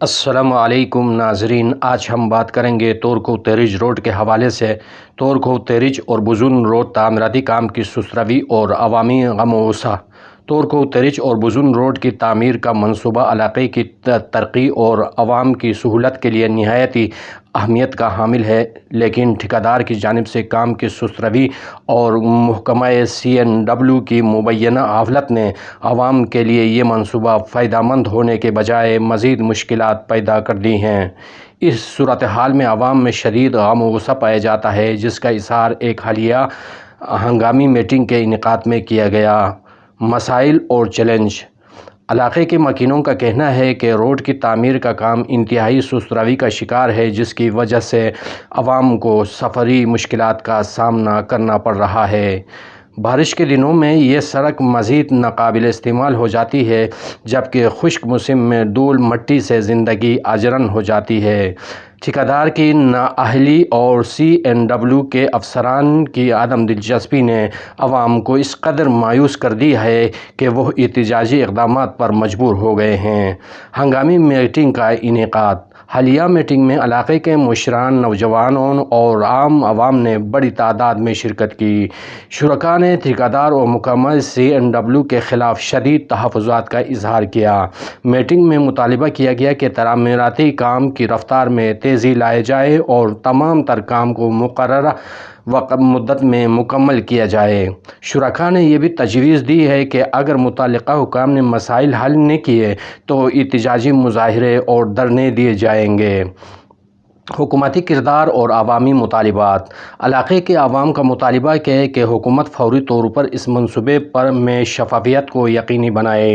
السلام علیکم ناظرین، آج ہم بات کریں گے تورکو تیرج روڈ کے حوالے سے۔ تورکو تیرج اور بزون روڈ تعمیراتی کام کی سست روی اور عوامی غم و غصہ۔ تورکو تیرج اور بزون روڈ کی تعمیر کا منصوبہ علاقے کی ترقی اور عوام کی سہولت کے لیے نہایت اہمیت کا حامل ہے، لیکن ٹھیکیدار کی جانب سے کام کی سست روی اور محکمہ CNW کی مبینہ غفلت نے عوام کے لیے یہ منصوبہ فائدہ مند ہونے کے بجائے مزید مشکلات پیدا کر دی ہیں۔ اس صورتحال میں عوام میں شدید غم و غصہ پایا جاتا ہے، جس کا اظہار ایک حالیہ ہنگامی میٹنگ کے انعقاد میں کیا گیا۔ مسائل اور چیلنج۔ علاقے کے مکینوں کا کہنا ہے کہ روڈ کی تعمیر کا کام انتہائی سست روی کا شکار ہے، جس کی وجہ سے عوام کو سفری مشکلات کا سامنا کرنا پڑ رہا ہے۔ بارش کے دنوں میں یہ سڑک مزید ناقابل استعمال ہو جاتی ہے، جبکہ خشک موسم میں دھول مٹی سے زندگی اجرن ہو جاتی ہے۔ ٹھیکیدار کی نااہلی اور CNW کے افسران کی عدم دلچسپی نے عوام کو اس قدر مایوس کر دیا ہے کہ وہ احتجاجی اقدامات پر مجبور ہو گئے ہیں۔ ہنگامی میٹنگ کا انعقاد۔ حالیہ میٹنگ میں علاقے کے مشران، نوجوانوں اور عام عوام نے بڑی تعداد میں شرکت کی۔ شرکاء نے ٹھیکیدار اور محکمہ CNW کے خلاف شدید تحفظات کا اظہار کیا۔ میٹنگ میں مطالبہ کیا گیا کہ تعمیراتی کام کی رفتار میں تیزی لائی جائے اور تمام تر کام کو مقررہ مدت میں مکمل کیا جائے۔ شرکاء نے یہ بھی تجویز دی ہے کہ اگر متعلقہ حکام نے مسائل حل نہ کیے تو احتجاجی مظاہرے اور دھرنے دیے جائیں گے۔ حکومتی کردار اور عوامی مطالبات۔ علاقے کے عوام کا مطالبہ ہے کہ حکومت فوری طور پر اس منصوبے میں شفافیت کو یقینی بنائے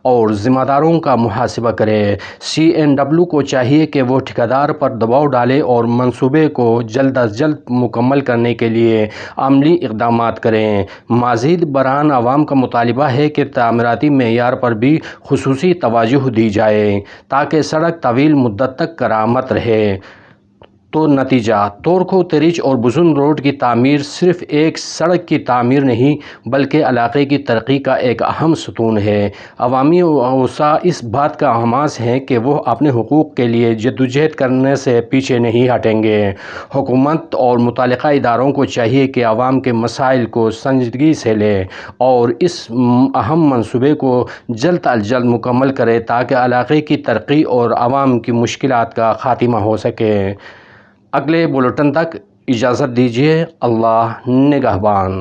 اور ذمہ داروں کا محاسبہ کرے۔ CNW کو چاہیے کہ وہ ٹھیکیدار پر دباؤ ڈالے اور منصوبے کو جلد از جلد مکمل کرنے کے لیے عملی اقدامات کریں۔ مزید برآں عوام کا مطالبہ ہے کہ تعمیراتی معیار پر بھی خصوصی توجہ دی جائے تاکہ سڑک طویل مدت تک کارآمد رہے۔ تو نتیجہ: تورکو تیرج اور بزون روڈ کی تعمیر صرف ایک سڑک کی تعمیر نہیں بلکہ علاقے کی ترقی کا ایک اہم ستون ہے۔ عوامی غصہ اس بات کا حامل ہے کہ وہ اپنے حقوق کے لیے جدوجہد کرنے سے پیچھے نہیں ہٹیں گے۔ حکومت اور متعلقہ اداروں کو چاہیے کہ عوام کے مسائل کو سنجیدگی سے لیں اور اس اہم منصوبے کو جلد از جلد مکمل کریں تاکہ علاقے کی ترقی اور عوام کی مشکلات کا خاتمہ ہو سکے۔ اگلے بلیٹن تک اجازت دیجیے۔ اللہ نگہبان۔